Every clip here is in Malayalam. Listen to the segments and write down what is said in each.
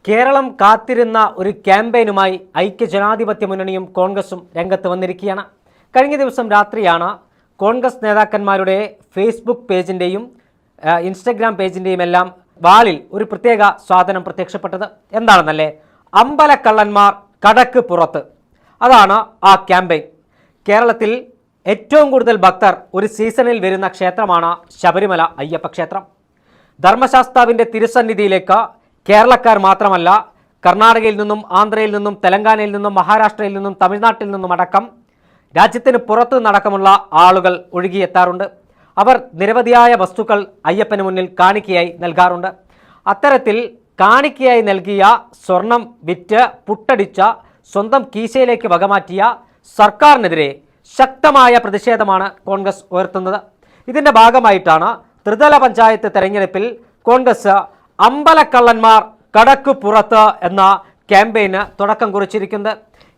കേരളം കാത്തിരുന്ന ഒരു ക്യാമ്പയിനുമായി ഐക്യജനാധിപത്യ മുന്നണിയും കോൺഗ്രസും രംഗത്ത് വന്നിരിക്കുകയാണ്. കഴിഞ്ഞ ദിവസം രാത്രിയാണ് കോൺഗ്രസ് നേതാക്കന്മാരുടെ ഫേസ്ബുക്ക് പേജിൻ്റെയും ഇൻസ്റ്റഗ്രാം പേജിൻ്റെയും എല്ലാം വാളിൽ ഒരു പ്രത്യേക സാധനം പ്രത്യക്ഷപ്പെട്ടത്. എന്താണെന്നല്ലേ? അമ്പലക്കള്ളന്മാർ കടക്ക് പുറത്ത്. അതാണ് ആ ക്യാമ്പയിൻ. കേരളത്തിൽ ഏറ്റവും കൂടുതൽ ഭക്തർ ഒരു സീസണിൽ വരുന്ന ക്ഷേത്രമാണ് ശബരിമല അയ്യപ്പ ക്ഷേത്രം. ധർമ്മശാസ്താവിൻ്റെ തിരുസന്നിധിയിലേക്ക് കേരളക്കാർ മാത്രമല്ല, കർണാടകയിൽ നിന്നും, ആന്ധ്രയിൽ നിന്നും, തെലങ്കാനയിൽ നിന്നും, മഹാരാഷ്ട്രയിൽ നിന്നും, തമിഴ്നാട്ടിൽ നിന്നും അടക്കം രാജ്യത്തിന് പുറത്തു നടക്കമുള്ള ആളുകൾ ഒഴുകിയെത്താറുണ്ട്. അവർ നിരവധിയായ വസ്തുക്കൾ അയ്യപ്പന് മുന്നിൽ കാണിക്കയായി നൽകാറുണ്ട്. അത്തരത്തിൽ കാണിക്കയായി നൽകിയ സ്വർണം വിറ്റ് പുട്ടടിച്ച സ്വന്തം കീശയിലേക്ക് വകമാറ്റിയ സർക്കാരിനെതിരെ ശക്തമായ പ്രതിഷേധമാണ് കോൺഗ്രസ് ഉയർത്തുന്നത്. ഇതിൻ്റെ ഭാഗമായിട്ടാണ് ത്രിതല പഞ്ചായത്ത് തെരഞ്ഞെടുപ്പിൽ കോൺഗ്രസ് അമ്പലക്കള്ളന്മാർ കടക്കു പുറത്ത് എന്ന ക്യാമ്പയിന് തുടക്കം കുറിച്ചിരിക്കുന്നത്.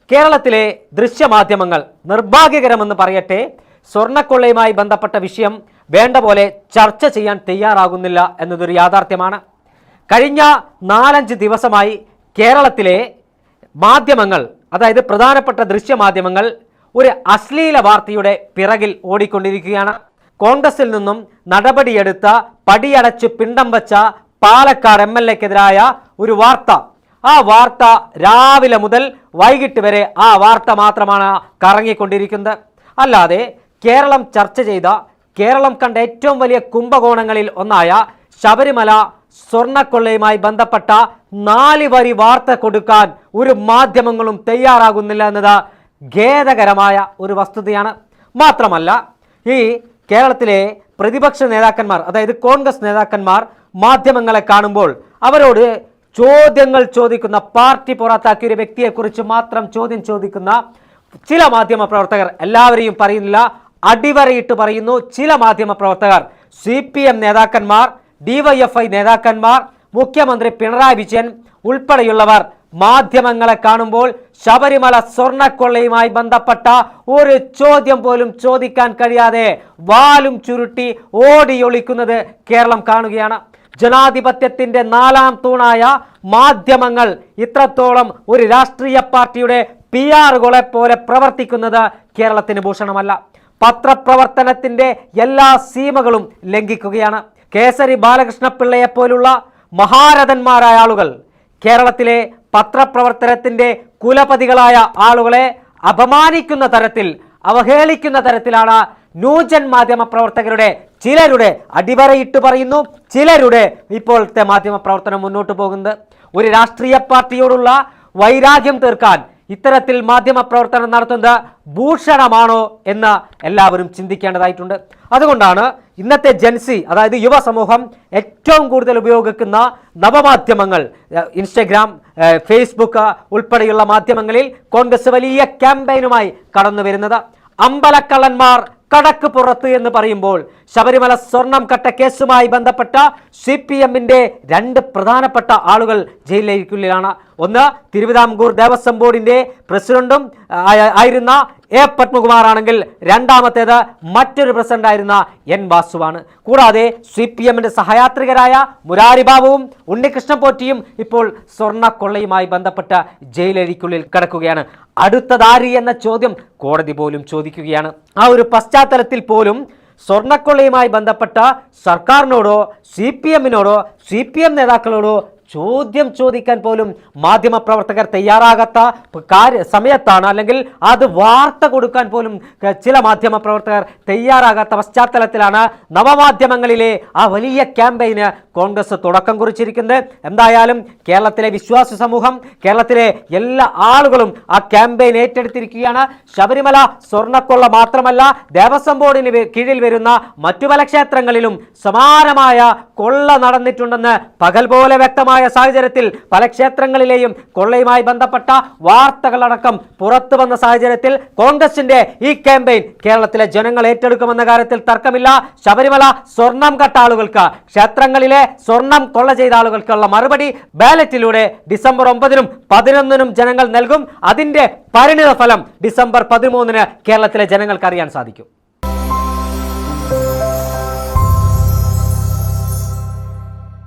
കേരളത്തിലെ ദൃശ്യമാധ്യമങ്ങൾ നിർഭാഗ്യകരമെന്ന് പറയട്ടെ, സ്വർണ്ണക്കൊള്ളയുമായി ബന്ധപ്പെട്ട വിഷയം വേണ്ട പോലെ ചർച്ച ചെയ്യാൻ തയ്യാറാകുന്നില്ല എന്നതൊരു യാഥാർത്ഥ്യമാണ്. കഴിഞ്ഞ 4-5 ദിവസമായി കേരളത്തിലെ മാധ്യമങ്ങൾ, അതായത് പ്രധാനപ്പെട്ട ദൃശ്യമാധ്യമങ്ങൾ, ഒരു അശ്ലീല വാർത്തയുടെ പിറകിൽ ഓടിക്കൊണ്ടിരിക്കുകയാണ്. കോൺഗ്രസിൽ നിന്നും നടപടിയെടുത്ത പടിയടച്ച് പിണ്ടം വച്ച പാലക്കാട് MLA-ക്കെതിരായ ഒരു വാർത്ത. ആ വാർത്ത രാവിലെ മുതൽ വൈകിട്ട് വരെ ആ വാർത്ത മാത്രമാണ് കറങ്ങിക്കൊണ്ടിരിക്കുന്നത്. അല്ലാതെ കേരളം ചർച്ച ചെയ്ത, കേരളം കണ്ട ഏറ്റവും വലിയ കുംഭകോണങ്ങളിൽ ഒന്നായ ശബരിമല സ്വർണ്ണക്കൊള്ളയുമായി ബന്ധപ്പെട്ട 4 വരി വാർത്ത കൊടുക്കാൻ ഒരു മാധ്യമങ്ങളും തയ്യാറാകുന്നില്ല എന്നത് ഖേദകരമായ ഒരു വസ്തുതയാണ്. മാത്രമല്ല, ഈ കേരളത്തിലെ പ്രതിപക്ഷ നേതാക്കന്മാർ, അതായത് കോൺഗ്രസ് നേതാക്കന്മാർ മാധ്യമങ്ങളെ കാണുമ്പോൾ അവരോട് ചോദ്യങ്ങൾ ചോദിക്കുന്ന, പാർട്ടി പുറത്താക്കിയ ഒരു വ്യക്തിയെക്കുറിച്ച് മാത്രം ചോദ്യം ചോദിക്കുന്ന ചില മാധ്യമ പ്രവർത്തകർ, എല്ലാവരെയും പറയുന്നില്ല, അടിവരയിട്ട് പറയുന്നു, ചില മാധ്യമ പ്രവർത്തകർ, CPM നേതാക്കന്മാർ, DYFI നേതാക്കന്മാർ, മുഖ്യമന്ത്രി പിണറായി വിജയൻ ഉൾപ്പെടെയുള്ളവർ മാധ്യമങ്ങളെ കാണുമ്പോൾ ശബരിമല സ്വർണ്ണക്കൊള്ളയുമായി ബന്ധപ്പെട്ട ഒരു ചോദ്യം പോലും ചോദിക്കാൻ കഴിയാതെ വാലും ചുരുട്ടി ഓടിയൊളിക്കുന്നത് കേരളം കാണുകയാണ്. ജനാധിപത്യത്തിൻ്റെ 4-ാം തൂണായ മാധ്യമങ്ങൾ ഇത്രത്തോളം ഒരു രാഷ്ട്രീയ പാർട്ടിയുടെ PR-കളെ പോലെ പ്രവർത്തിക്കുന്നത് കേരളത്തിന് ഭൂഷണമല്ല. പത്രപ്രവർത്തനത്തിൻ്റെ എല്ലാ സീമകളും ലംഘിക്കുകയാണ്. കേസരി ബാലകൃഷ്ണപിള്ളയെ പോലുള്ള മഹാരഥന്മാരായ ആളുകൾ, കേരളത്തിലെ പത്രപ്രവർത്തനത്തിൻ്റെ കുലപതികളായ ആളുകളെ അപമാനിക്കുന്ന തരത്തിൽ, അവഹേളിക്കുന്ന തരത്തിലാണ് ന്യൂജൻ മാധ്യമ പ്രവർത്തകരുടെ ചിലരുടെ, അടിവരയിട്ട് പറയുന്നു, ചിലരുടെ ഇപ്പോഴത്തെ മാധ്യമ പ്രവർത്തനം മുന്നോട്ട് പോകുന്നത്. ഒരു രാഷ്ട്രീയ പാർട്ടിയോടുള്ള വൈരാഗ്യം തീർക്കാൻ ഇത്തരത്തിൽ മാധ്യമ പ്രവർത്തനം നടത്തുന്നത് ഭൂഷണമാണോ എന്ന് എല്ലാവരും ചിന്തിക്കേണ്ടതായിട്ടുണ്ട്. അതുകൊണ്ടാണ് ഇന്നത്തെ ജൻസി, അതായത് യുവസമൂഹം ഏറ്റവും കൂടുതൽ ഉപയോഗിക്കുന്ന നവമാധ്യമങ്ങൾ, ഇൻസ്റ്റഗ്രാം, ഫേസ്ബുക്ക് ഉൾപ്പെടെയുള്ള മാധ്യമങ്ങളിൽ കോൺഗ്രസ് വലിയ ക്യാമ്പയിനുമായി കടന്നു വരുന്നത്. അമ്പലക്കള്ളന്മാർ കടക്ക് പുറത്ത് എന്ന് പറയുമ്പോൾ ശബരിമല സ്വർണം കട്ട കേസുമായി ബന്ധപ്പെട്ട CPM-ന്റെ 2 പ്രധാനപ്പെട്ട ആളുകൾ ജയിലിലേക്കുള്ളിലാണ്. ഒന്ന് തിരുവിതാംകൂർ ദേവസ്വം ബോർഡിൻ്റെ പ്രസിഡന്റും ആയിരുന്ന A. പത്മകുമാർ ആണെങ്കിൽ രണ്ടാമത്തേത് മറ്റൊരു പ്രസിഡന്റ് ആയിരുന്ന N. വാസുവാണ്. കൂടാതെ CPM-ന്റെ സഹയാത്രികരായ മുരാരി ബാബുവും ഉണ്ണികൃഷ്ണൻ പോറ്റിയും ഇപ്പോൾ സ്വർണ്ണക്കൊള്ളയുമായി ബന്ധപ്പെട്ട ജയിലഴിക്കുള്ളിൽ കിടക്കുകയാണ്. അടുത്തതാരി എന്ന ചോദ്യം കോടതി പോലും ചോദിക്കുകയാണ്. ആ ഒരു പശ്ചാത്തലത്തിൽ പോലും സ്വർണ്ണക്കൊള്ളയുമായി ബന്ധപ്പെട്ട സർക്കാരിനോടോ CPM-നോടോ CPM നേതാക്കളോടോ ചോദ്യം ചോദിക്കാൻ പോലും മാധ്യമ പ്രവർത്തകർ തയ്യാറാകാത്ത സമയത്താണ്, അല്ലെങ്കിൽ അത് വാർത്ത കൊടുക്കാൻ പോലും ചില മാധ്യമ പ്രവർത്തകർ തയ്യാറാകാത്ത പശ്ചാത്തലത്തിലാണ് നവമാധ്യമങ്ങളിലെ ആ വലിയ ക്യാമ്പയിന് കോൺഗ്രസ് തുടക്കം കുറിച്ചിരിക്കുന്നത്. എന്തായാലും കേരളത്തിലെ വിശ്വാസ സമൂഹം, കേരളത്തിലെ എല്ലാ ആളുകളും ആ ക്യാമ്പയിൻ ഏറ്റെടുത്തിരിക്കുകയാണ്. ശബരിമല സ്വർണ്ണക്കൊള്ള മാത്രമല്ല, ദേവസ്വം ബോർഡിന് കീഴിൽ വരുന്ന മറ്റു പല ക്ഷേത്രങ്ങളിലും സമാനമായ കൊള്ള നടന്നിട്ടുണ്ടെന്ന് പകൽ പോലെ വ്യക്തമായി സാഹചര്യത്തിൽ പല ക്ഷേത്രങ്ങളിലെയും കൊള്ളയുമായി ബന്ധപ്പെട്ട വാർത്തകളടക്കം പുറത്തു വന്ന സാഹചര്യത്തിൽ കോൺഗ്രസിന്റെ ഈ ക്യാമ്പയിൻ കേരളത്തിലെ ജനങ്ങൾ ഏറ്റെടുക്കുമെന്ന കാര്യത്തിൽ തർക്കമില്ല. ശബരിമല സ്വർണം കട്ട ആളുകൾക്ക്, ക്ഷേത്രങ്ങളിലെ സ്വർണം കൊള്ള ചെയ്ത ആളുകൾക്കുള്ള മറുപടി ബാലറ്റിലൂടെ ഡിസംബർ 9-നും 11-നും ജനങ്ങൾ നൽകും. അതിന്റെ പരിണിത ഫലം ഡിസംബർ 13-ന് കേരളത്തിലെ ജനങ്ങൾക്ക് അറിയാൻ സാധിക്കും.